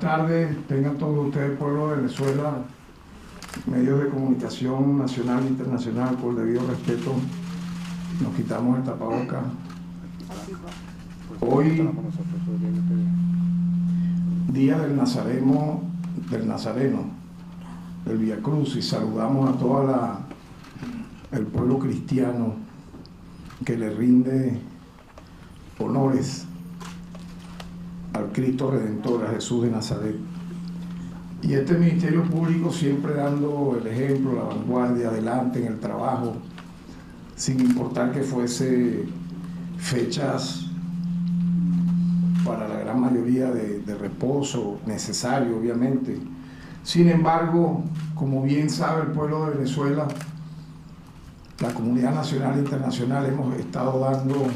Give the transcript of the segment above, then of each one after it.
tardes, tengan todos ustedes, pueblo de Venezuela, medios de comunicación nacional e internacional, por debido respeto, nos quitamos el tapabocas. Hoy, día del Nazareno, del Vía Crucis, saludamos a todo el pueblo cristiano que le rinde honores al Cristo Redentor, a Jesús de Nazaret. Y este Ministerio Público siempre dando el ejemplo, la vanguardia, adelante en el trabajo, sin importar que fuese fechas para la gran mayoría de reposo, necesario obviamente. Sin embargo, como bien sabe el pueblo de Venezuela, la comunidad nacional e internacional hemos estado dando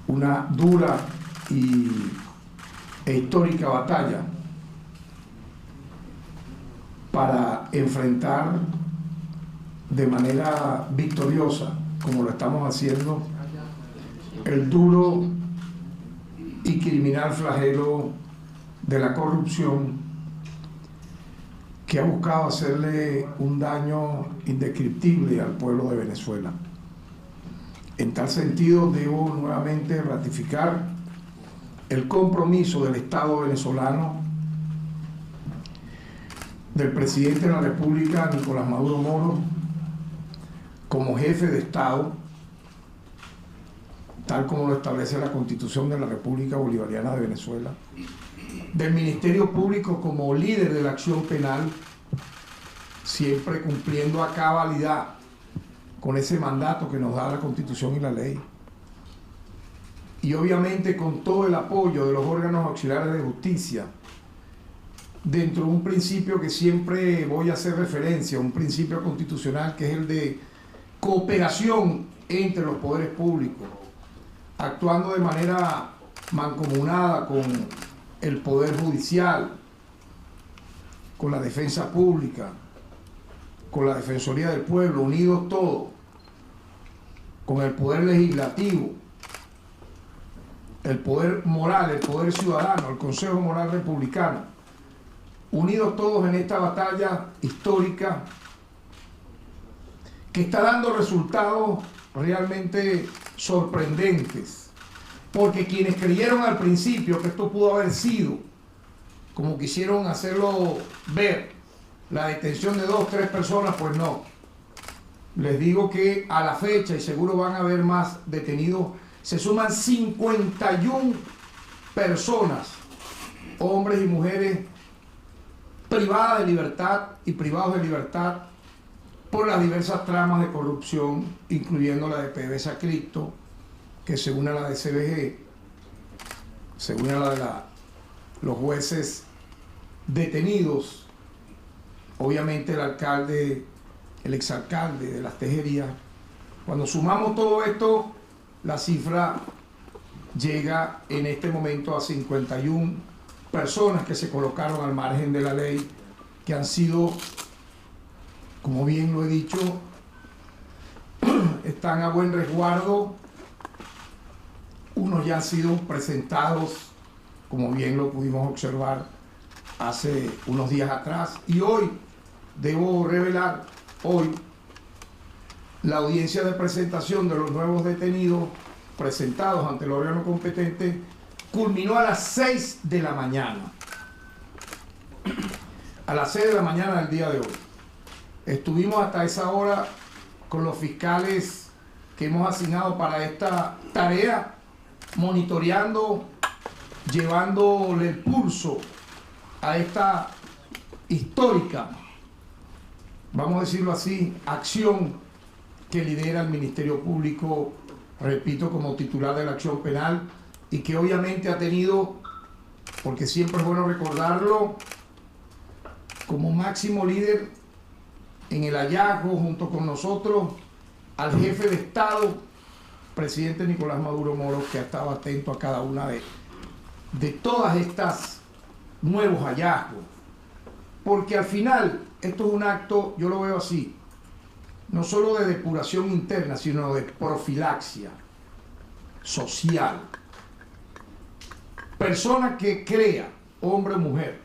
una dura e histórica batalla para enfrentar de manera victoriosa, como lo estamos haciendo, el duro y criminal flagelo de la corrupción, que ha buscado hacerle un daño indescriptible al pueblo de Venezuela. En tal sentido, debo nuevamente ratificar el compromiso del Estado venezolano, del presidente de la República, Nicolás Maduro Moro, como jefe de Estado, tal como lo establece la Constitución de la República Bolivariana de Venezuela, del Ministerio Público como líder de la acción penal, siempre cumpliendo a cabalidad con ese mandato que nos da la Constitución y la ley, y obviamente con todo el apoyo de los órganos auxiliares de justicia, dentro de un principio que siempre voy a hacer referencia, un principio constitucional que es el de cooperación entre los poderes públicos, actuando de manera mancomunada con el Poder Judicial, con la Defensa Pública, con la Defensoría del Pueblo, unidos todos, con el Poder Legislativo, el Poder Moral, el Poder Ciudadano, el Consejo Moral Republicano, unidos todos en esta batalla histórica que está dando resultados realmente sorprendentes, porque quienes creyeron al principio que esto pudo haber sido, como quisieron hacerlo ver, la detención de 2 o 3 personas, pues no. Les digo que a la fecha, y seguro van a haber más detenidos, se suman 51 personas, hombres y mujeres, privadas de libertad y privados de libertad por las diversas tramas de corrupción, incluyendo la de PDVSA Cripto, que se une a la de CBG, se une a la de los jueces detenidos, obviamente el alcalde, el exalcalde de Las Tejerías. Cuando sumamos todo esto, la cifra llega en este momento a 51 personas que se colocaron al margen de la ley, que han sido, como bien lo he dicho, están a buen resguardo. Unos ya han sido presentados, como bien lo pudimos observar hace unos días atrás, y hoy debo revelar, hoy la audiencia de presentación de los nuevos detenidos presentados ante el órgano competente culminó a las 6 de la mañana. A las 6 de la mañana del día de hoy. Estuvimos hasta esa hora con los fiscales que hemos asignado para esta tarea, monitoreando, llevándole el pulso a esta histórica, vamos a decirlo así, acción que lidera el Ministerio Público, repito, como titular de la acción penal, y que obviamente ha tenido, porque siempre es bueno recordarlo, como máximo líder en el hallazgo junto con nosotros al jefe de Estado, presidente Nicolás Maduro Moro, que ha estado atento a cada una de todas estas nuevos hallazgos, porque al final esto es un acto, yo lo veo así, no solo de depuración interna, sino de profilaxia social. Persona que crea hombre o mujer,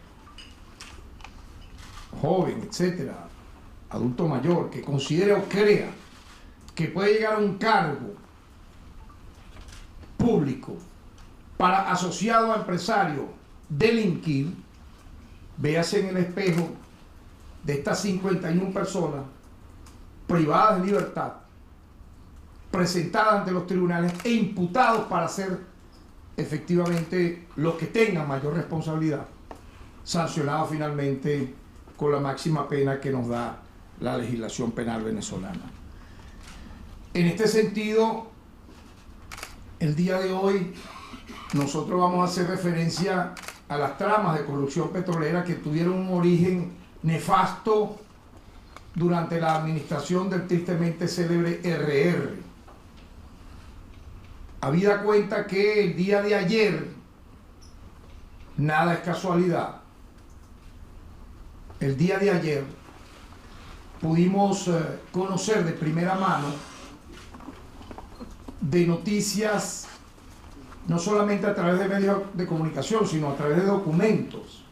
joven, etcétera, adulto mayor, que considere o crea que puede llegar a un cargo público para, asociado a empresario, delinquir, véase en el espejo de estas 51 personas privadas de libertad, presentadas ante los tribunales e imputados para ser efectivamente los que tengan mayor responsabilidad, sancionados finalmente con la máxima pena que nos da la legislación penal venezolana. En este sentido, el día de hoy nosotros vamos a hacer referencia a las tramas de corrupción petrolera que tuvieron un origen nefasto durante la administración del tristemente célebre RR. Habida cuenta que el día de ayer, nada es casualidad, el día de ayer pudimos conocer de primera mano de noticias, no solamente a través de medios de comunicación, sino a través de documentos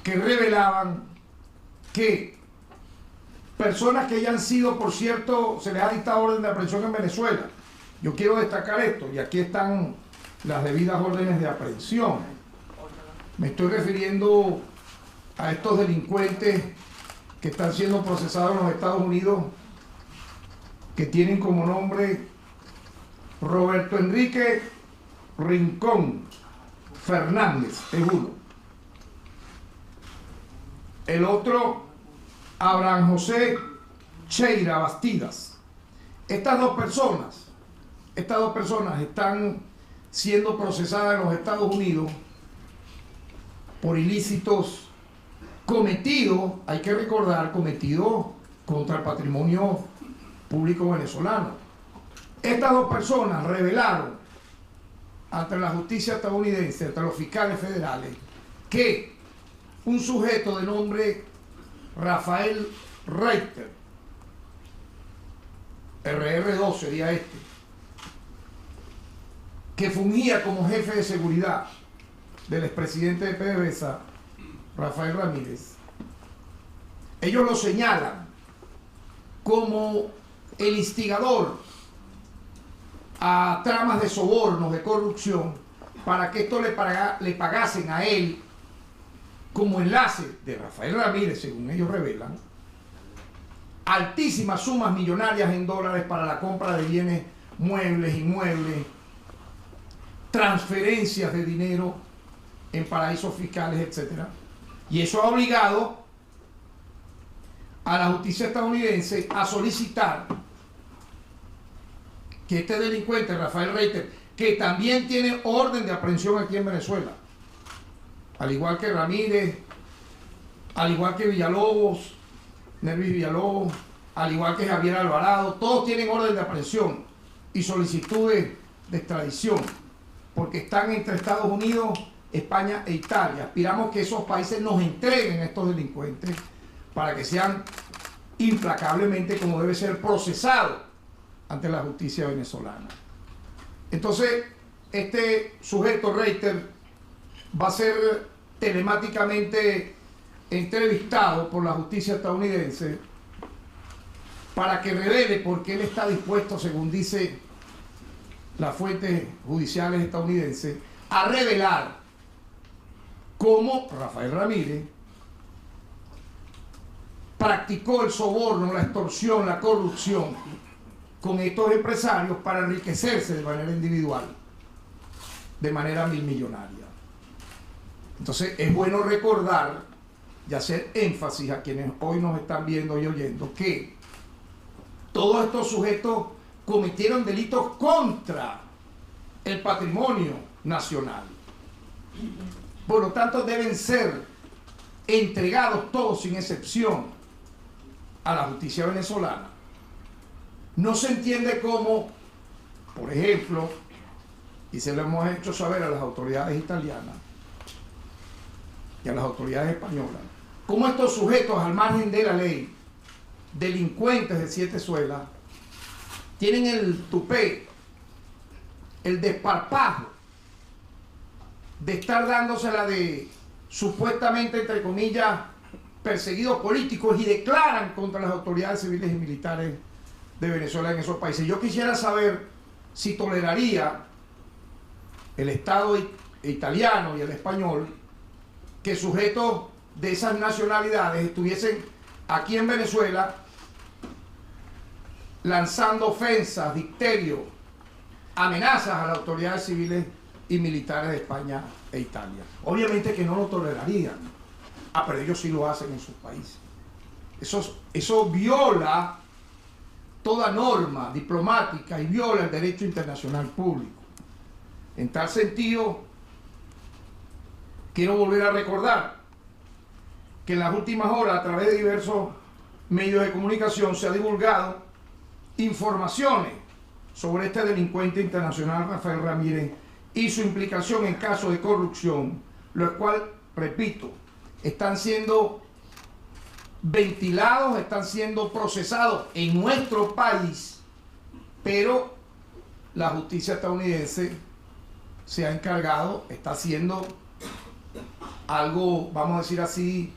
que revelaban que personas que ya han sido, por cierto, se les ha dictado orden de aprehensión en Venezuela. Yo quiero destacar esto, y aquí están las debidas órdenes de aprehensión. Me estoy refiriendo a estos delincuentes que están siendo procesados en los Estados Unidos, que tienen como nombre Roberto Enrique Rincón Fernández, es uno. El otro, Abraham José Cheira Bastidas. Estas dos personas están siendo procesadas en los Estados Unidos por ilícitos cometidos, hay que recordar, cometidos contra el patrimonio público venezolano. Estas dos personas revelaron ante la justicia estadounidense, ante los fiscales federales, que un sujeto de nombre Rafael Reiter, RR2 sería este, que fungía como jefe de seguridad del expresidente de PDVSA, Rafael Ramírez, ellos lo señalan como el instigador a tramas de sobornos, de corrupción, para que esto le pagasen a él como enlace de Rafael Ramírez, según ellos revelan, altísimas sumas millonarias en dólares para la compra de bienes muebles, inmuebles, transferencias de dinero en paraísos fiscales, etc. Y eso ha obligado a la justicia estadounidense a solicitar que este delincuente, Rafael Reiter, que también tiene orden de aprehensión aquí en Venezuela, al igual que Ramírez, al igual que Villalobos, Nervis Villalobos, al igual que Javier Alvarado, todos tienen orden de aprehensión y solicitudes de extradición, porque están entre Estados Unidos, España e Italia. Aspiramos que esos países nos entreguen a estos delincuentes para que sean implacablemente, como debe ser, procesados ante la justicia venezolana. Entonces, este sujeto Reiter va a ser telemáticamente entrevistado por la justicia estadounidense para que revele por qué él está dispuesto, según dice las fuentes judiciales estadounidenses, a revelar cómo Rafael Ramírez practicó el soborno, la extorsión, la corrupción con estos empresarios para enriquecerse de manera individual, de manera millonaria. Entonces es bueno recordar y hacer énfasis a quienes hoy nos están viendo y oyendo que todos estos sujetos cometieron delitos contra el patrimonio nacional. Por lo tanto, deben ser entregados todos sin excepción a la justicia venezolana. No se entiende cómo, por ejemplo, y se lo hemos hecho saber a las autoridades italianas y a las autoridades españolas, cómo estos sujetos al margen de la ley, delincuentes de 7 suelas, tienen el tupé, el desparpajo de estar dándosela de supuestamente, entre comillas, perseguidos políticos, y declaran contra las autoridades civiles y militares de Venezuela en esos países. Yo quisiera saber si toleraría el Estado italiano y el español que sujetos de esas nacionalidades estuviesen aquí en Venezuela lanzando ofensas, dicterios, amenazas a las autoridades civiles y militares de España e Italia. Obviamente que no lo tolerarían. Pero ellos sí lo hacen en sus países. Eso viola toda norma diplomática y viola el derecho internacional público. En tal sentido, quiero volver a recordar que en las últimas horas, a través de diversos medios de comunicación, se ha divulgado informaciones sobre este delincuente internacional Rafael Ramírez y su implicación en casos de corrupción, los cuales, repito, están siendo ventilados, están siendo procesados en nuestro país, pero la justicia estadounidense se ha encargado, está haciendo algo, vamos a decir así,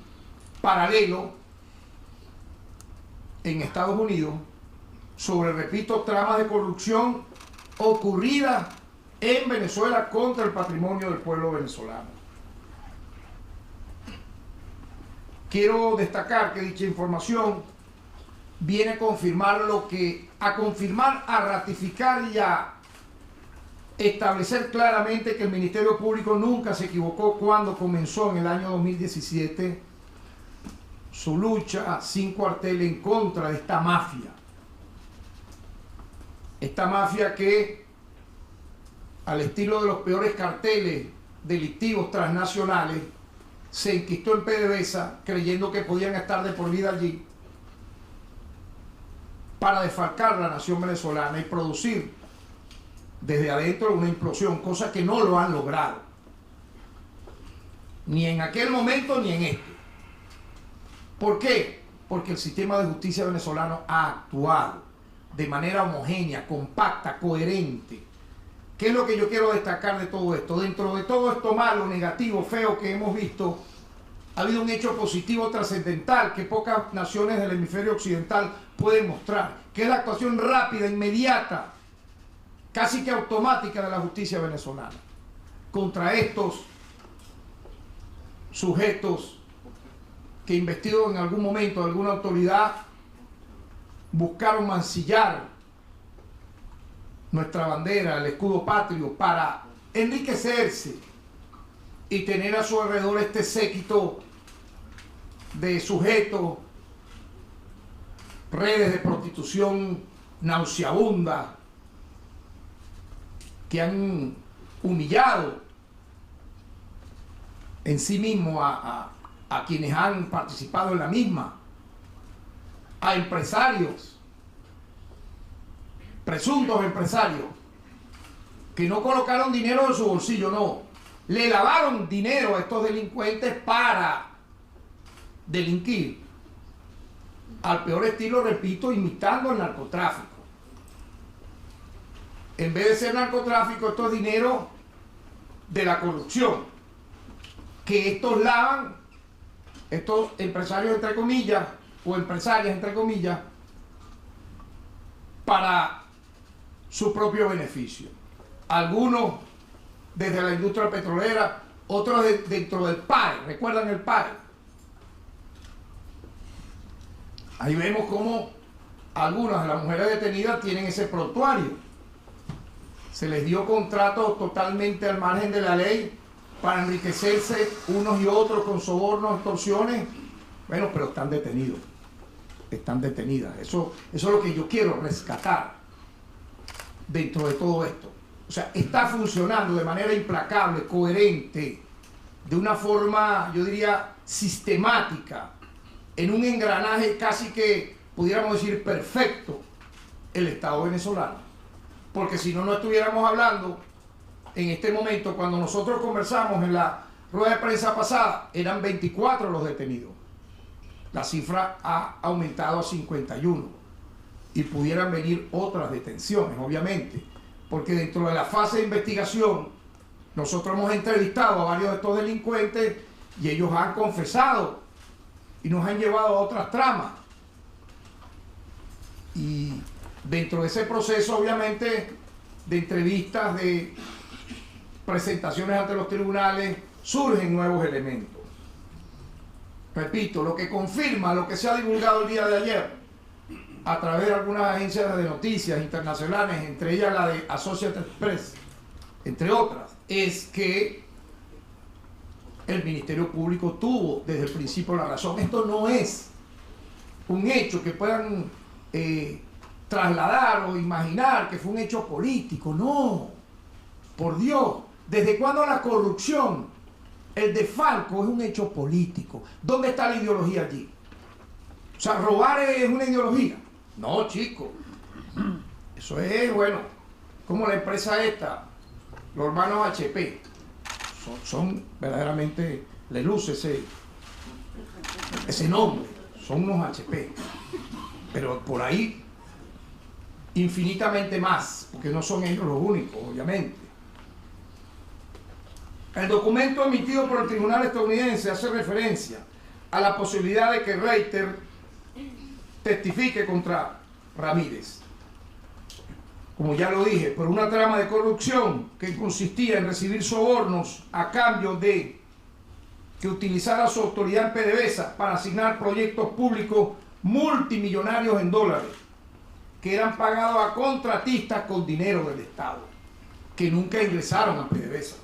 paralelo en Estados Unidos sobre, repito, tramas de corrupción ocurridas en Venezuela contra el patrimonio del pueblo venezolano. Quiero destacar que dicha información viene a confirmar a ratificar y a establecer claramente que el Ministerio Público nunca se equivocó cuando comenzó en el año 2017 su lucha sin cuartel en contra de esta mafia. Esta mafia que, al estilo de los peores carteles delictivos transnacionales, se enquistó en PDVSA creyendo que podían estar de por vida allí para desfalcar la nación venezolana y producir desde adentro una implosión, cosa que no lo han logrado, ni en aquel momento ni en este. ¿Por qué? Porque el sistema de justicia venezolano ha actuado de manera homogénea, compacta, coherente. ¿Qué es lo que yo quiero destacar de todo esto? Dentro de todo esto malo, negativo, feo que hemos visto, ha habido un hecho positivo trascendental que pocas naciones del hemisferio occidental pueden mostrar, que es la actuación rápida, inmediata, casi que automática de la justicia venezolana contra estos sujetos que, investidos en algún momento de alguna autoridad, buscaron mancillar nuestra bandera, el escudo patrio, para enriquecerse y tener a su alrededor este séquito de sujetos, redes de prostitución nauseabundas que han humillado en sí mismo a quienes han participado en la misma, a empresarios, presuntos empresarios, que no colocaron dinero en su bolsillo, no, le lavaron dinero a estos delincuentes para delinquir, al peor estilo, repito, imitando el narcotráfico. En vez de ser narcotráfico, esto es dinero de la corrupción, que estos lavan, estos empresarios entre comillas, o empresarias entre comillas, para su propio beneficio. Algunos desde la industria petrolera, otros dentro del PAE. ¿Recuerdan el PAE? Ahí vemos cómo algunas de las mujeres detenidas tienen ese prontuario. Se les dio contratos totalmente al margen de la ley para enriquecerse unos y otros con sobornos, extorsiones. Bueno, pero están detenidos. Están detenidas. Eso es lo que yo quiero rescatar dentro de todo esto. O sea, está funcionando de manera implacable, coherente, de una forma, yo diría, sistemática, en un engranaje casi que, pudiéramos decir, perfecto, el Estado venezolano. Porque si no, no estuviéramos hablando en este momento, cuando nosotros conversamos en la rueda de prensa pasada, eran 24 los detenidos. La cifra ha aumentado a 51 y pudieran venir otras detenciones, obviamente, porque dentro de la fase de investigación Nosotros hemos entrevistado a varios de estos delincuentes y ellos han confesado y nos han llevado a otras tramas. Y dentro de ese proceso, obviamente, de entrevistas, de presentaciones ante los tribunales, surgen nuevos elementos. Repito, lo que confirma lo que se ha divulgado el día de ayer a través de algunas agencias de noticias internacionales, entre ellas la de Associated Press, entre otras, es que el Ministerio Público tuvo desde el principio la razón. Esto no es un hecho que puedan trasladar o imaginar que fue un hecho político. No, por Dios, ¿desde cuándo la corrupción, el desfalco es un hecho político? ¿Dónde está la ideología allí? O sea, robar es una ideología. No, chico. Eso es, bueno, como la empresa esta, los hermanos HP. Son verdaderamente, le luce ese nombre. Son unos HP. Pero por ahí, infinitamente más, porque no son ellos los únicos, obviamente. El documento emitido por el tribunal estadounidense hace referencia a la posibilidad de que Reiter testifique contra Ramírez, como ya lo dije, por una trama de corrupción que consistía en recibir sobornos a cambio de que utilizara su autoridad en PDVSA para asignar proyectos públicos multimillonarios en dólares, que eran pagados a contratistas con dinero del Estado, que nunca ingresaron a PDVSA.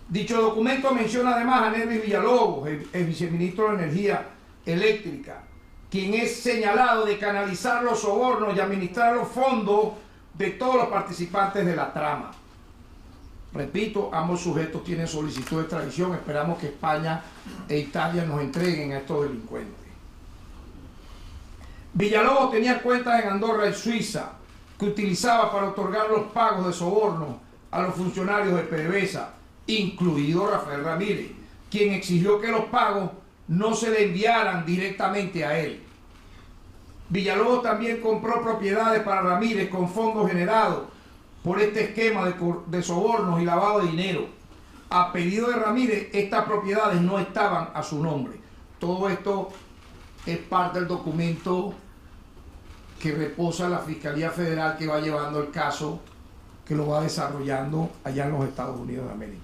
Dicho documento menciona además a Nervis Villalobos, el viceministro de Energía Eléctrica, quien es señalado de canalizar los sobornos y administrar los fondos de todos los participantes de la trama. Repito, ambos sujetos tienen solicitud de extradición. Esperamos que España e Italia nos entreguen a estos delincuentes. Villalobos tenía cuentas en Andorra y Suiza que utilizaba para otorgar los pagos de soborno a los funcionarios de PDVSA, incluido Rafael Ramírez, quien exigió que los pagos no se le enviaran directamente a él. Villalobos también compró propiedades para Ramírez con fondos generados por este esquema de sobornos y lavado de dinero. A pedido de Ramírez, estas propiedades no estaban a su nombre. Todo esto es parte del documento que reposa la Fiscalía Federal, que va llevando el caso, que lo va desarrollando allá en los Estados Unidos de América.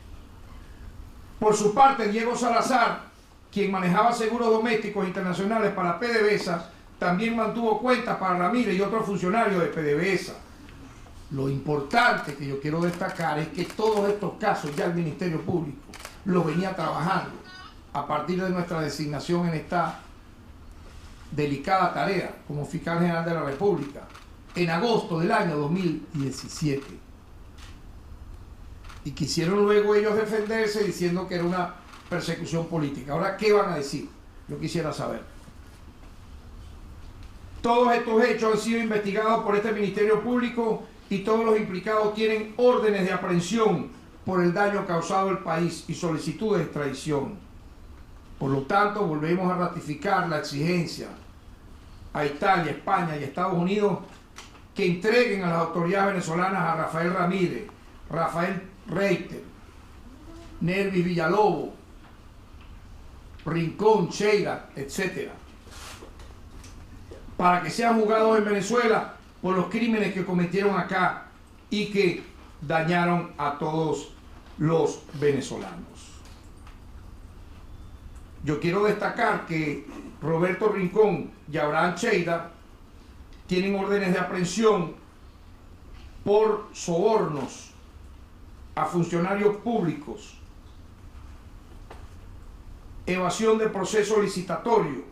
Por su parte, Diego Salazar, quien manejaba seguros domésticos internacionales para PDVSA, también mantuvo cuentas para Ramírez y otros funcionarios de PDVSA. Lo importante que yo quiero destacar es que todos estos casos ya el Ministerio Público los venía trabajando a partir de nuestra designación en esta delicada tarea como fiscal general de la República en agosto del año 2017. Y quisieron luego ellos defenderse diciendo que era una persecución política. Ahora, ¿qué van a decir? Yo quisiera saber. Todos estos hechos han sido investigados por este Ministerio Público y todos los implicados tienen órdenes de aprehensión por el daño causado al país y solicitudes de extradición. Por lo tanto, volvemos a ratificar la exigencia a Italia, España y Estados Unidos que entreguen a las autoridades venezolanas a Rafael Ramírez, Rafael Reiter, Nervis Villalobos, Rincón, Cheira, etcétera, para que sean juzgados en Venezuela por los crímenes que cometieron acá y que dañaron a todos los venezolanos. Yo quiero destacar que Roberto Rincón y Abraham Cheira tienen órdenes de aprehensión por sobornos a funcionarios públicos, evasión de proceso licitatorio,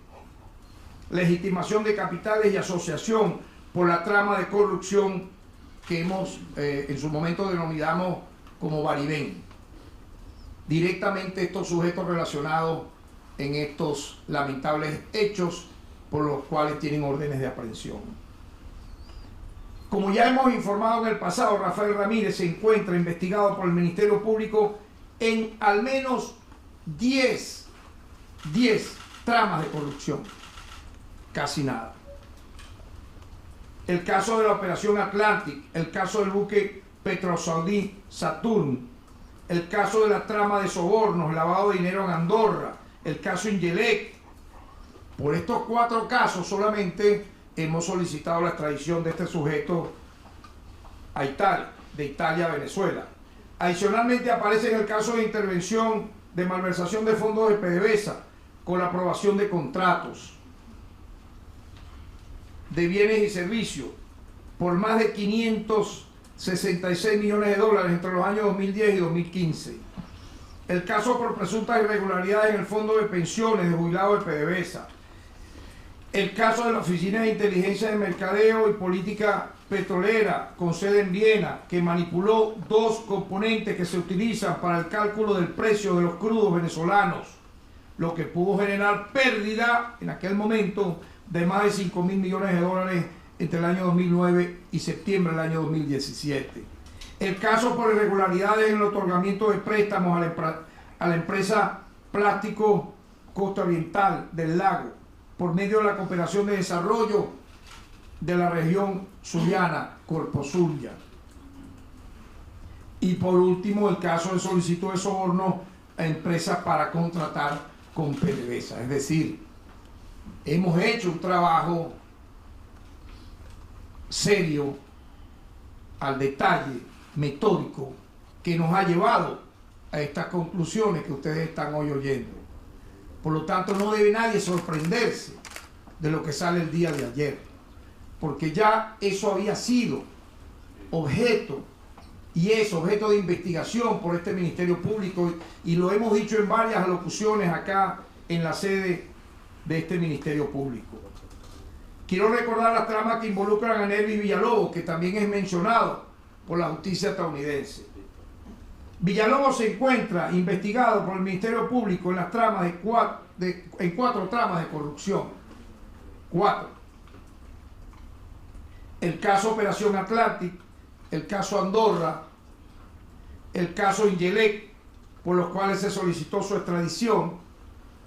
legitimación de capitales y asociación por la trama de corrupción que en su momento denominamos como Varibén. Directamente estos sujetos relacionados en estos lamentables hechos por los cuales tienen órdenes de aprehensión. Como ya hemos informado en el pasado, Rafael Ramírez se encuentra investigado por el Ministerio Público en al menos 10 tramas de corrupción. Casi nada. El caso de la Operación Atlantic, el caso del buque Petrosaudí Saturn, el caso de la trama de sobornos, lavado de dinero en Andorra, el caso Ingelec. Por estos 4 casos solamente hemos solicitado la extradición de este sujeto a Italia, de Italia a Venezuela. Adicionalmente aparece en el caso de intervención de malversación de fondos de PDVSA con la aprobación de contratos de bienes y servicios por más de 566 millones de dólares entre los años 2010 y 2015. El caso por presuntas irregularidades en el fondo de pensiones de jubilados de PDVSA. El caso de la Oficina de Inteligencia de Mercadeo y Política Petrolera con sede en Viena, que manipuló 2 componentes que se utilizan para el cálculo del precio de los crudos venezolanos, lo que pudo generar pérdida en aquel momento de más de 5.000 millones de dólares entre el año 2009 y septiembre del año 2017. El caso por irregularidades en el otorgamiento de préstamos a la empresa Plástico Costa Oriental del Lago por medio de la cooperación de desarrollo de la región zuliana, Corpo Zulia. Y por último, el caso de solicitud de soborno a empresas para contratar con PDVSA. Es decir, hemos hecho un trabajo serio, al detalle, metódico, que nos ha llevado a estas conclusiones que ustedes están hoy oyendo. Por lo tanto, no debe nadie sorprenderse de lo que sale el día de ayer, porque ya eso había sido objeto y es objeto de investigación por este Ministerio Público, y lo hemos dicho en varias alocuciones acá en la sede de este Ministerio Público. Quiero recordar las tramas que involucran a Nervis Villalobos, que también es mencionado por la justicia estadounidense. Villalobos se encuentra investigado por el Ministerio Público en las tramas en 4 tramas de corrupción. 4. El caso Operación Atlantic, el caso Andorra, el caso Ingelec, por los cuales se solicitó su extradición.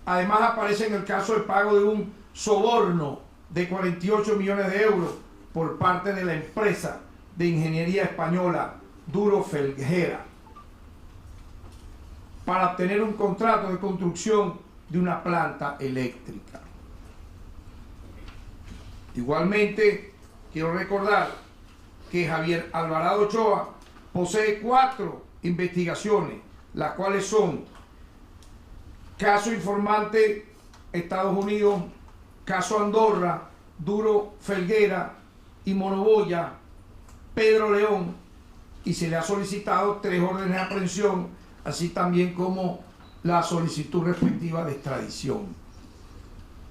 Además aparece en el caso el pago de un soborno de 48 millones de euros por parte de la empresa de ingeniería española Duro Felguera para obtener un contrato de construcción de una planta eléctrica. Igualmente, quiero recordar que Javier Alvarado Ochoa posee 4 investigaciones, las cuales son caso informante Estados Unidos, caso Andorra, Duro Felguera y Monoboya, Pedro León, y se le ha solicitado 3 órdenes de aprehensión, así también como la solicitud respectiva de extradición.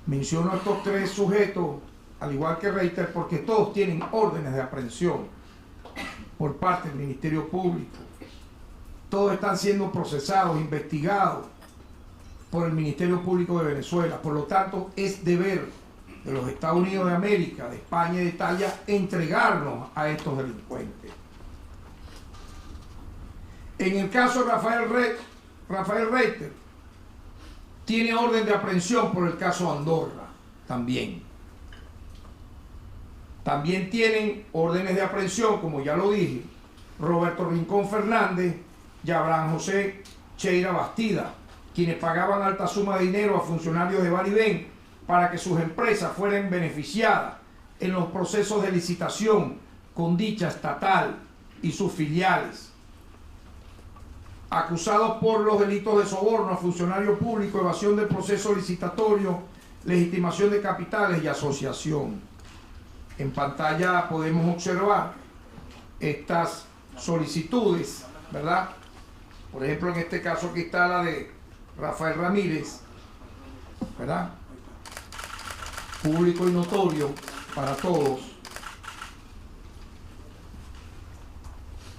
Menciono a estos 3 sujetos, al igual que Reiter, porque todos tienen órdenes de aprehensión por parte del Ministerio Público. Todos están siendo procesados, investigados por el Ministerio Público de Venezuela. Por lo tanto, es deber de los Estados Unidos de América, de España y de Italia entregarnos a estos delincuentes. En el caso de Rafael Reiter, tiene orden de aprehensión por el caso Andorra también. También tienen órdenes de aprehensión, como ya lo dije, Roberto Rincón Fernández y Abraham José Cheira Bastida, quienes pagaban alta suma de dinero a funcionarios de Baribén para que sus empresas fueran beneficiadas en los procesos de licitación con dicha estatal y sus filiales. Acusados por los delitos de soborno a funcionario público, evasión del proceso licitatorio, legitimación de capitales y asociación. En pantalla podemos observar estas solicitudes, ¿verdad? Por ejemplo, en este caso aquí está la de Rafael Ramírez, ¿verdad? Público y notorio para todos.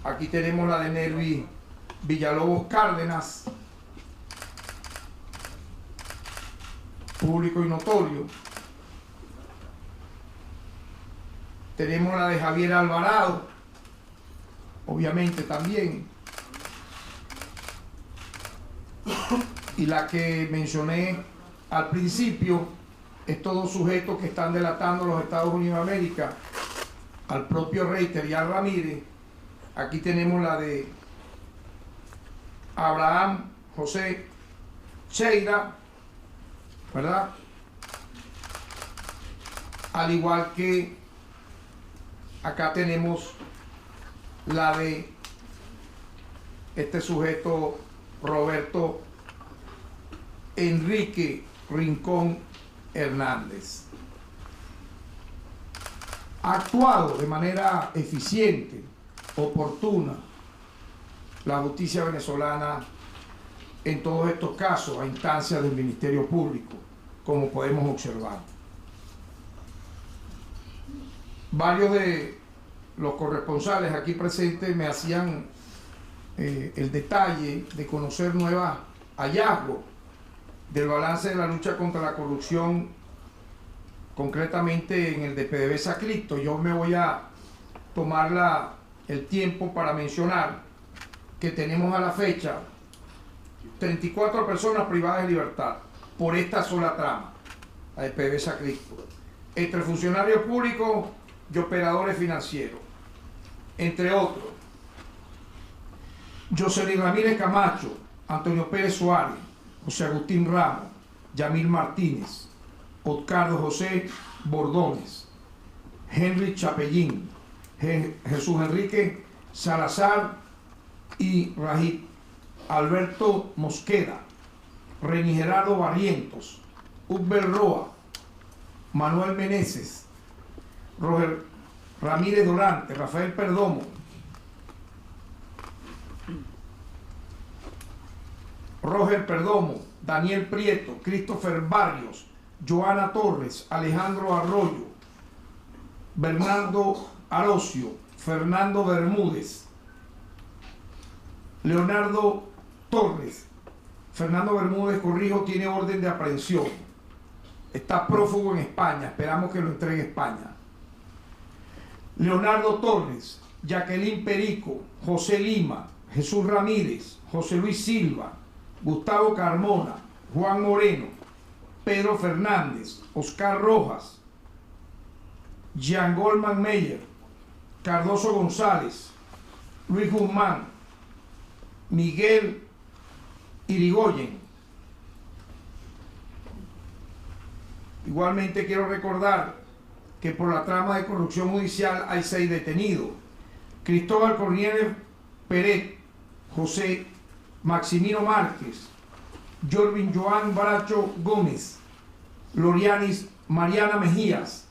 Aquí tenemos la de Nervis Villalobos Cárdenas, público y notorio. Tenemos la de Javier Alvarado, obviamente también. Y la que mencioné al principio, estos 2 sujetos que están delatando a los Estados Unidos de América, al propio Reiter y a Ramírez. Aquí tenemos la de Abraham José Cheira, ¿verdad? Al igual que acá tenemos la de este sujeto Roberto Enrique Rincón Hernández. Ha actuado de manera eficiente, oportuna, la justicia venezolana en todos estos casos a instancias del Ministerio Público, como podemos observar. Varios de los corresponsales aquí presentes me hacían el detalle de conocer nuevos hallazgos del balance de la lucha contra la corrupción, concretamente en el de PDVSA Cristo. Yo me voy a tomar el tiempo para mencionar que tenemos a la fecha 34 personas privadas de libertad por esta sola trama, la de PDVSA Cristo, entre funcionarios públicos y operadores financieros, entre otros. Jocelyn Ramírez Camacho, Antonio Pérez Suárez, José Agustín Ramos, Yamil Martínez, Oscardo José Bordones, Henry Chapellín, Jesús Enrique Salazar y Rajid Alberto Mosqueda, Reni Gerardo Barrientos, Ubel Roa, Manuel Meneses, Roger Ramírez Durante, Rafael Perdomo, Roger Perdomo, Daniel Prieto, Christopher Barrios, Joana Torres, Alejandro Arroyo, Bernardo Arocio, Fernando Bermúdez, Leonardo Torres. Fernando Bermúdez, corrijo, tiene orden de aprehensión. Está prófugo en España, esperamos que lo entregue a España. Leonardo Torres, Jacqueline Perico, José Lima, Jesús Ramírez, José Luis Silva, Gustavo Carmona, Juan Moreno, Pedro Fernández, Oscar Rojas, Jean Goldman Meyer, Cardoso González, Luis Guzmán, Miguel Irigoyen. Igualmente quiero recordar que por la trama de corrupción judicial hay 6 detenidos: Cristóbal Cornieles Peret, José Maximino Márquez, Jorvin Joan Baracho Gómez, Lorianis Mariana Mejías,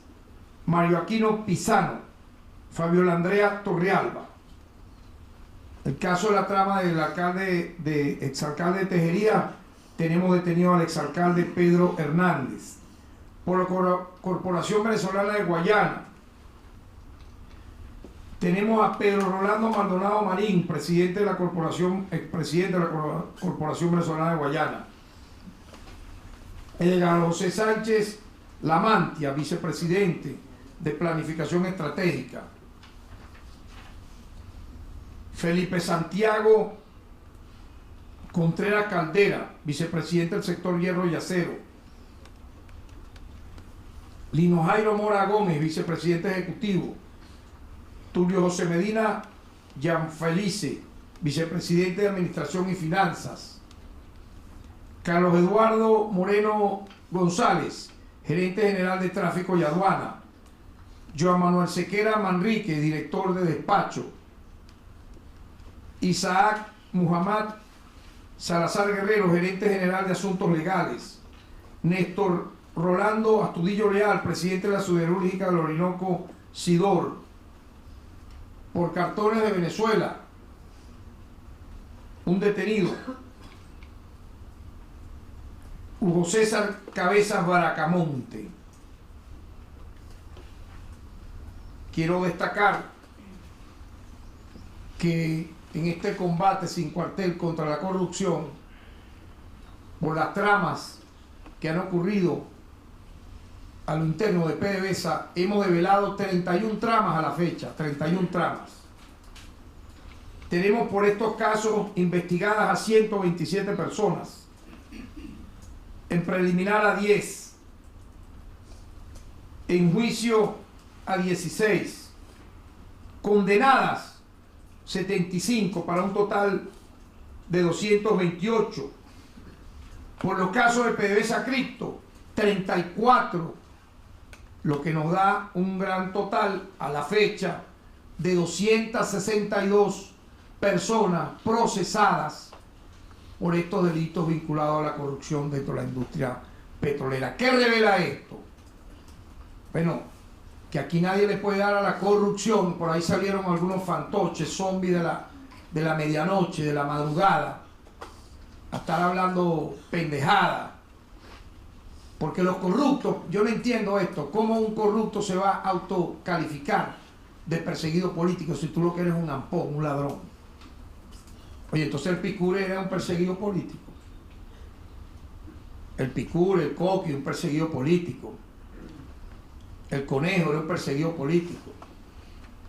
Mario Aquino Pisano, Fabiola Andrea Torrealba. El caso de la trama del exalcalde de Tejería, tenemos detenido al exalcalde Pedro Hernández. Por la Corporación Venezolana de Guayana, tenemos a Pedro Rolando Maldonado Marín, expresidente de la Corporación Venezolana de Guayana. Edgar José Sánchez Lamantia, vicepresidente de Planificación Estratégica. Felipe Santiago Contreras Caldera, vicepresidente del sector hierro y acero. Lino Jairo Mora Gómez, vicepresidente ejecutivo. Tulio José Medina Gianfelice, vicepresidente de Administración y Finanzas. Carlos Eduardo Moreno González, gerente general de Tráfico y Aduana. Joan Manuel Sequera Manrique, director de despacho. Isaac Muhammad Salazar Guerrero, gerente general de Asuntos Legales. Néstor Rolando Astudillo Leal, presidente de la Siderúrgica del Orinoco Sidor. Por cartones de Venezuela, un detenido. Hugo César Cabezas Baracamonte. Quiero destacar que en este combate sin cuartel contra la corrupción, por las tramas que han ocurrido a lo interno de PDVSA, hemos develado 31 tramas a la fecha, 31 tramas. Tenemos por estos casos investigadas a 127 personas, en preliminar a 10, en juicio a 16, condenadas 75 para un total de 228. Por los casos de PDVSA Cripto, 34, lo que nos da un gran total a la fecha de 262 personas procesadas por estos delitos vinculados a la corrupción dentro de la industria petrolera. ¿Qué revela esto? Bueno, que aquí nadie le puede dar a la corrupción. Por ahí salieron algunos fantoches, zombies de la medianoche, de la madrugada, a estar hablando pendejada. Porque los corruptos, yo no entiendo esto, ¿cómo un corrupto se va a autocalificar de perseguido político si tú lo que eres un ampón, un ladrón? Oye, entonces el Picure era un perseguido político. El Picure, el Coqui, un perseguido político. El Conejo era un perseguido político.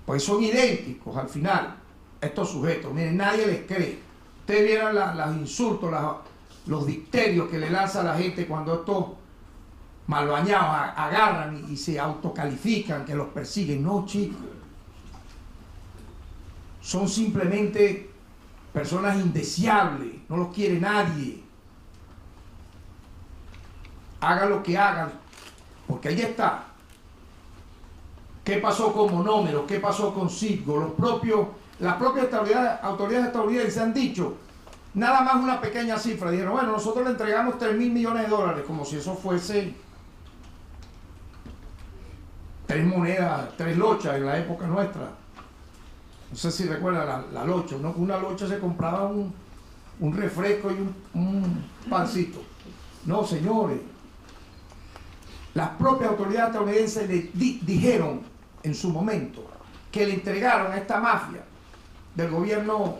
Pues son idénticos al final, estos sujetos. Miren, nadie les cree. Ustedes vieran los insultos, los dicterios que le lanza a la gente cuando estos malbañados agarran y se autocalifican, que los persiguen. No, chicos. Son simplemente personas indeseables, no los quiere nadie. Hagan lo que hagan, porque ahí está. ¿Qué pasó con Monómero? ¿Qué pasó con Citgo? Las propias autoridades estadounidenses han dicho nada más una pequeña cifra. Dijeron, bueno, nosotros le entregamos 3.000 millones de dólares, como si eso fuese 3 monedas, 3 lochas en la época nuestra. No sé si recuerdan la locha, ¿no? Una locha se compraba un refresco y un pancito. No, señores. Las propias autoridades estadounidenses le dijeron en su momento que le entregaron a esta mafia del gobierno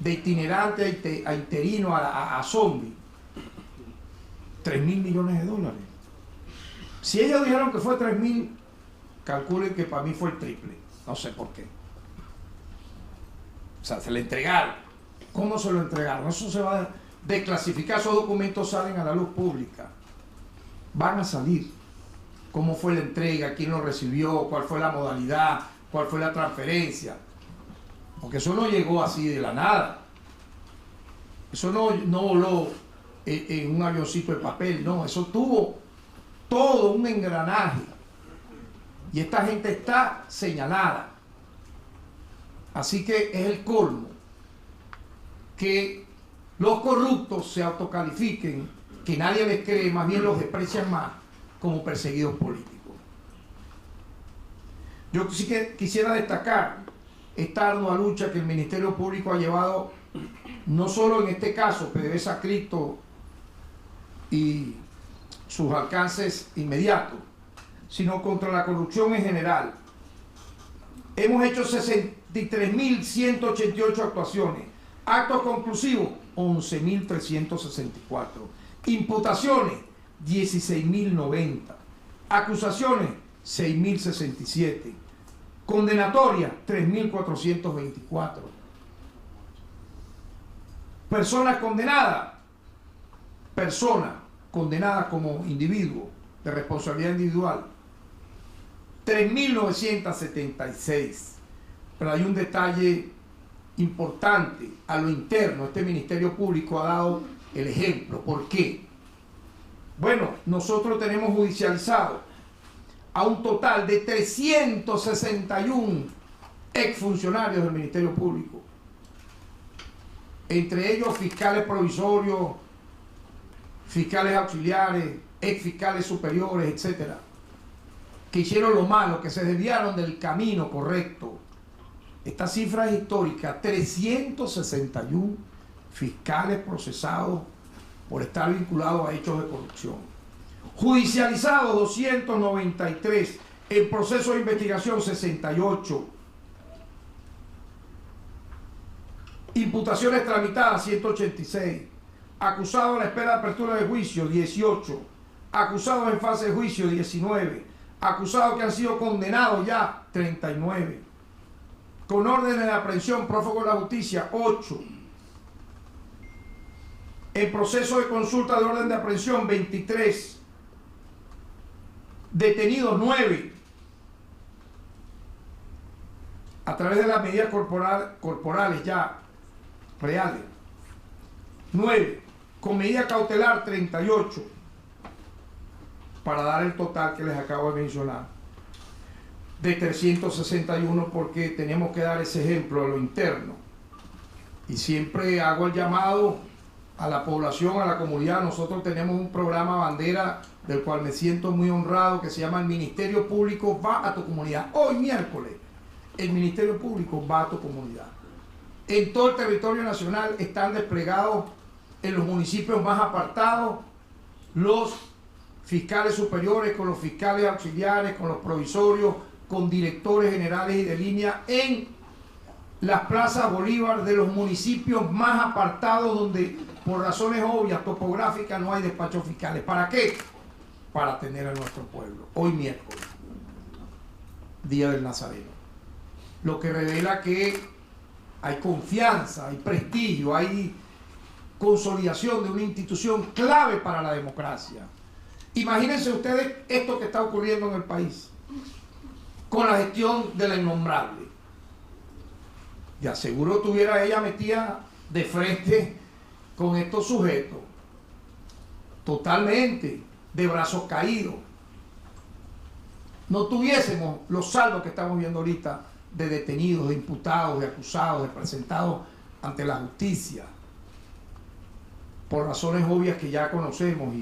de itinerante a interino a zombie 3.000 millones de dólares. Si ellos dijeron que fue 3.000, calculen que para mí fue el triple. No sé por qué. O sea, se le entregaron. ¿Cómo se lo entregaron? Eso se va a desclasificar. Esos documentos salen a la luz pública. Van a salir. ¿Cómo fue la entrega? ¿Quién lo recibió? ¿Cuál fue la modalidad? ¿Cuál fue la transferencia? Porque eso no llegó así de la nada. Eso no voló en un avioncito de papel. No, eso tuvo todo un engranaje. Y esta gente está señalada. Así que es el colmo que los corruptos se autocalifiquen, que nadie les cree, más bien los desprecian más como perseguidos políticos. Yo sí que quisiera destacar esta ardua lucha que el Ministerio Público ha llevado, no solo en este caso, PDVSA Cripto y sus alcances inmediatos, sino contra la corrupción en general. Hemos hecho 63.188 actuaciones, actos conclusivos 11.364, imputaciones 16.090, acusaciones 6.067, condenatorias 3.424, personas condenadas como individuo de responsabilidad individual 3.976. Pero hay un detalle importante a lo interno. Este Ministerio Público ha dado el ejemplo. ¿Por qué? Bueno, nosotros tenemos judicializado a un total de 361 exfuncionarios del Ministerio Público. Entre ellos fiscales provisorios, fiscales auxiliares, exfiscales superiores, etcétera, que hicieron lo malo, que se desviaron del camino correcto. Esta cifra es histórica: 361 fiscales procesados por estar vinculados a hechos de corrupción. Judicializados 293, en proceso de investigación 68, imputaciones tramitadas 186, acusados a la espera de apertura de juicio 18, acusados en fase de juicio 19, acusados que han sido condenados ya 39, con órdenes de aprehensión prófugo de la justicia 8, en proceso de consulta de orden de aprehensión 23, detenidos 9, a través de las medidas corporales ya reales. 9. Con medida cautelar 38, para dar el total que les acabo de mencionar, de 361, porque tenemos que dar ese ejemplo a lo interno. Y siempre hago el llamado a la población, a la comunidad. Nosotros tenemos un programa bandera del cual me siento muy honrado, que se llama El Ministerio Público va a tu comunidad. Hoy miércoles, el Ministerio Público va a tu comunidad. En todo el territorio nacional están desplegados en los municipios más apartados los fiscales superiores con los fiscales auxiliares, con los provisorios, con directores generales y de línea en las plazas Bolívar de los municipios más apartados donde por razones obvias, topográficas, no hay despachos fiscales. ¿Para qué? Para atender a nuestro pueblo. Hoy miércoles, Día del Nazareno. Lo que revela que hay confianza, hay prestigio, hay consolidación de una institución clave para la democracia. Imagínense ustedes esto que está ocurriendo en el país con la gestión de la innombrable. Ya seguro tuviera ella metida de frente con estos sujetos, totalmente de brazos caídos. No tuviésemos los saldos que estamos viendo ahorita de detenidos, de imputados, de acusados, de presentados ante la justicia, por razones obvias que ya conocemos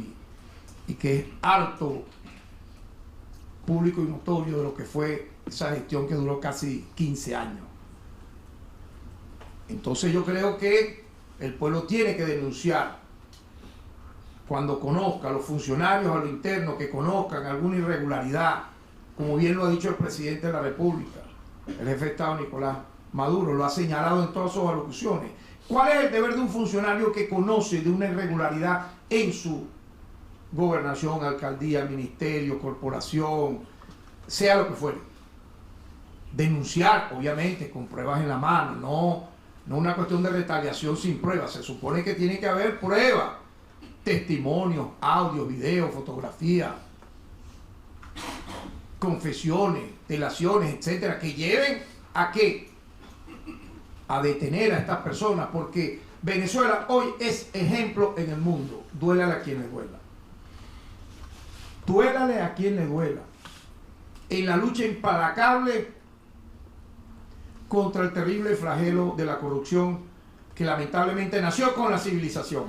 y que es harto público y notorio de lo que fue esa gestión que duró casi 15 años. Entonces yo creo que el pueblo tiene que denunciar cuando conozca a los funcionarios a lo interno que conozcan alguna irregularidad, como bien lo ha dicho el presidente de la República, el jefe de Estado Nicolás Maduro, lo ha señalado en todas sus alocuciones. ¿Cuál es el deber de un funcionario que conoce de una irregularidad en su gobernación, alcaldía, ministerio, corporación, sea lo que fuere? Denunciar, obviamente, con pruebas en la mano, no una cuestión de retaliación sin pruebas. Se supone que tiene que haber pruebas, testimonios, audio, video, fotografía, confesiones, delaciones, etcétera, que lleven a qué, a detener a estas personas, porque Venezuela hoy es ejemplo en el mundo. Duélale a quien le duela. Duélale a quien le duela. En la lucha implacable contra el terrible flagelo de la corrupción que lamentablemente nació con la civilización.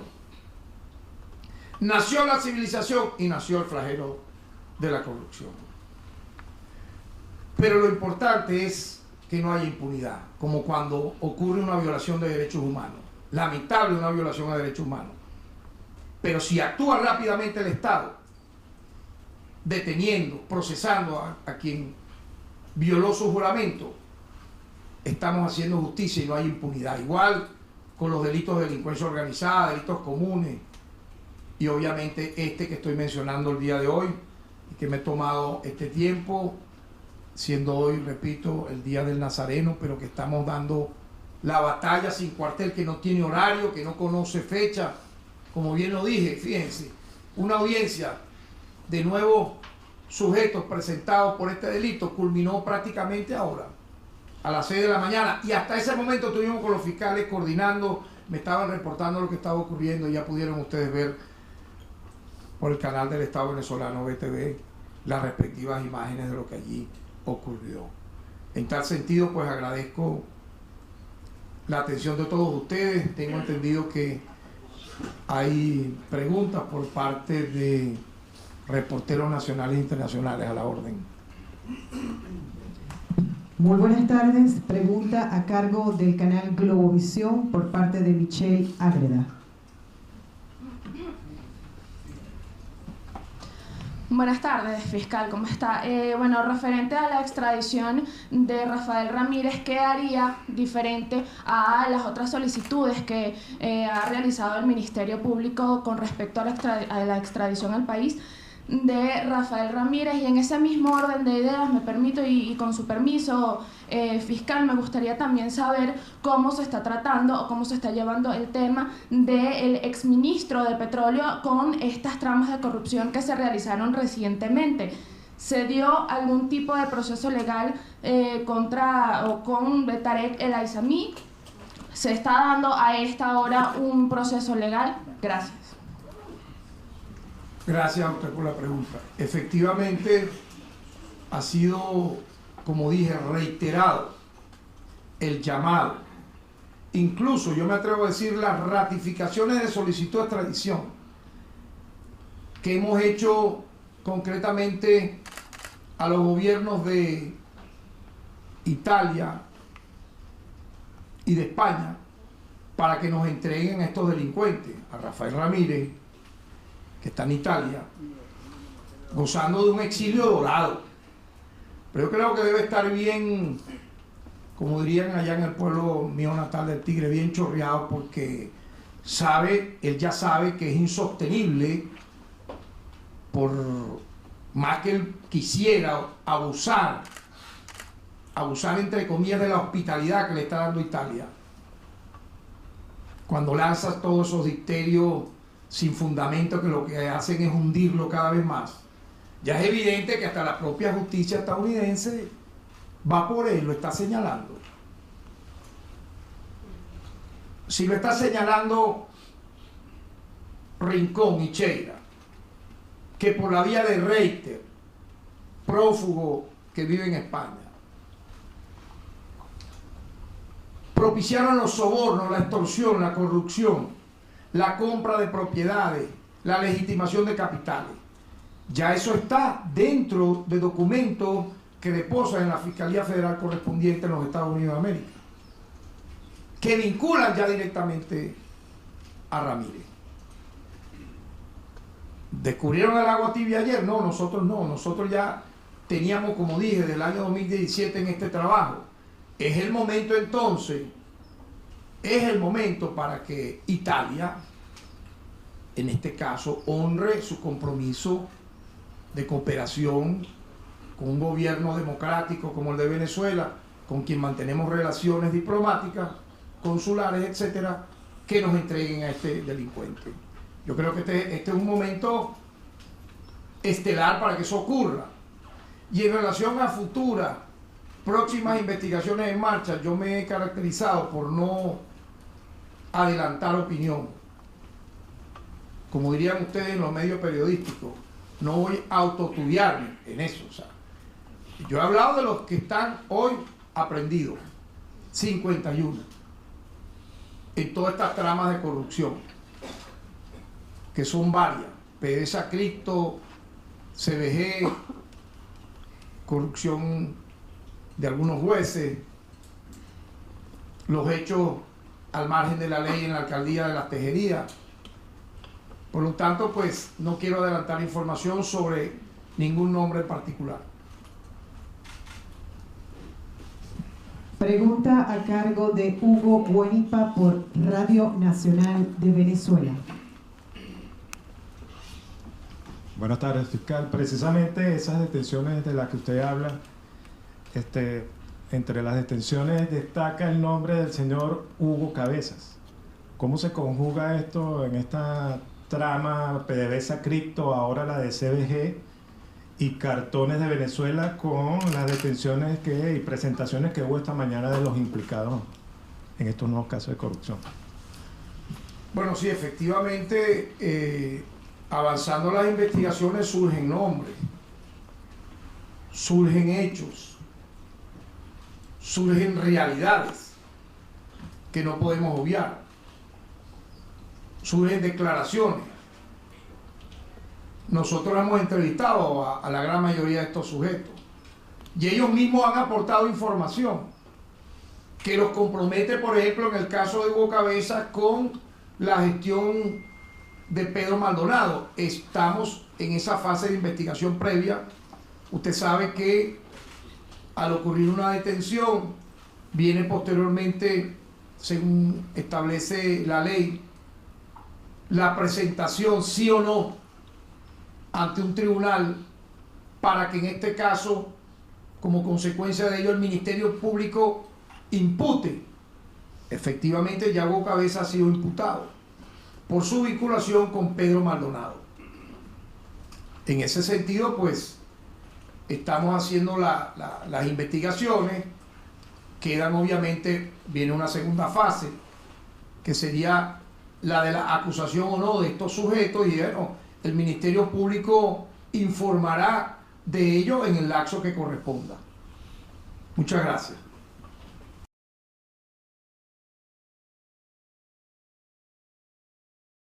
Nació la civilización y nació el flagelo de la corrupción. Pero lo importante es que no haya impunidad, como cuando ocurre una violación de derechos humanos. Lamentable una violación a derechos humanos. Pero si actúa rápidamente el Estado, deteniendo, procesando a quien violó su juramento, estamos haciendo justicia y no hay impunidad. Igual con los delitos de delincuencia organizada, delitos comunes, y obviamente este que estoy mencionando el día de hoy, y que me he tomado este tiempo, siendo hoy, repito, el Día del Nazareno, pero que estamos dando la batalla sin cuartel, que no tiene horario, que no conoce fecha. Como bien lo dije, fíjense, una audiencia de nuevos sujetos presentados por este delito culminó prácticamente ahora, a las 6 de la mañana, y hasta ese momento estuvimos con los fiscales coordinando, me estaban reportando lo que estaba ocurriendo, y ya pudieron ustedes ver por el canal del Estado venezolano BTV las respectivas imágenes de lo que allí ocurrió. En tal sentido, pues agradezco la atención de todos ustedes. Tengo entendido que hay preguntas por parte de reporteros nacionales e internacionales. A la orden. Muy buenas tardes. Pregunta a cargo del canal Globovisión por parte de Michelle Ágreda. Buenas tardes, fiscal, ¿cómo está? Bueno, referente a la extradición de Rafael Ramírez, ¿qué haría diferente a las otras solicitudes que ha realizado el Ministerio Público con respecto a la extradición al país de Rafael Ramírez? Y en ese mismo orden de ideas, me permito, y con su permiso, fiscal, me gustaría también saber cómo se está tratando o cómo se está llevando el tema del exministro de Petróleo con estas tramas de corrupción que se realizaron recientemente. ¿Se dio algún tipo de proceso legal contra o con Tarek El Aissami? ¿Se está dando a esta hora un proceso legal? Gracias. Gracias a usted por la pregunta. Efectivamente, ha sido, como dije, reiterado el llamado. Incluso, yo me atrevo a decir, las ratificaciones de solicitud de extradición que hemos hecho concretamente a los gobiernos de Italia y de España para que nos entreguen a estos delincuentes, a Rafael Ramírez, que está en Italia, gozando de un exilio dorado. Pero yo creo que debe estar bien, como dirían allá en el pueblo mío natal del Tigre, bien chorreado, porque él ya sabe que es insostenible, por más que él quisiera abusar entre comillas de la hospitalidad que le está dando Italia, cuando lanzas todos esos dicterios sin fundamento que lo que hacen es hundirlo cada vez más. Ya es evidente que hasta la propia justicia estadounidense va por él, lo está señalando. Si lo está señalando Rincón y Cheira, que por la vía de Reiter, prófugo que vive en España, propiciaron los sobornos, la extorsión, la corrupción, la compra de propiedades, la legitimación de capitales. Ya eso está dentro de documentos que reposan en la Fiscalía Federal correspondiente en los Estados Unidos de América, que vinculan ya directamente a Ramírez. ¿Descubrieron el agua tibia ayer? No, nosotros ya teníamos, como dije, del año 2017 en este trabajo. Es el momento entonces, para que Italia, en este caso, honre su compromiso de cooperación con un gobierno democrático como el de Venezuela, con quien mantenemos relaciones diplomáticas, consulares, etcétera, que nos entreguen a este delincuente. Yo creo que este es un momento estelar para que eso ocurra. Y en relación a futuras, próximas investigaciones en marcha, yo me he caracterizado por no adelantar opinión. Como dirían ustedes en los medios periodísticos, no voy a autotubiarme en eso. O sea, yo he hablado de los que están hoy aprendidos, 51, en todas estas tramas de corrupción, que son varias: PDVSA, Cripto, CBG, corrupción de algunos jueces, los hechos al margen de la ley en la alcaldía de Las Tejerías. Por lo tanto, pues no quiero adelantar información sobre ningún nombre en particular. Pregunta a cargo de Hugo Guanipa por Radio Nacional de Venezuela. Buenas tardes, fiscal. Precisamente esas detenciones de las que usted habla, entre las detenciones destaca el nombre del señor Hugo Cabezas. ¿Cómo se conjuga esto en esta trama PDVSA Cripto, ahora la de CBG y Cartones de Venezuela, con las detenciones y presentaciones que hubo esta mañana de los implicados en estos nuevos casos de corrupción? Bueno, sí, efectivamente, avanzando las investigaciones surgen nombres, surgen hechos, surgen realidades que no podemos obviar, surgen declaraciones. Nosotros hemos entrevistado a la gran mayoría de estos sujetos y ellos mismos han aportado información que los compromete, por ejemplo, en el caso de Hugo Cabezas, con la gestión de Pedro Maldonado. Estamos en esa fase de investigación previa. Usted sabe que al ocurrir una detención viene posteriormente, según establece la ley, la presentación, sí o no, ante un tribunal, para que en este caso, como consecuencia de ello, el Ministerio Público impute. Efectivamente, ya Hugo Cabezas ha sido imputado por su vinculación con Pedro Maldonado. En ese sentido, pues, estamos haciendo las investigaciones quedan obviamente, viene una segunda fase, que sería la de la acusación o no de estos sujetos, y bueno, el Ministerio Público informará de ello en el lapso que corresponda. Muchas gracias.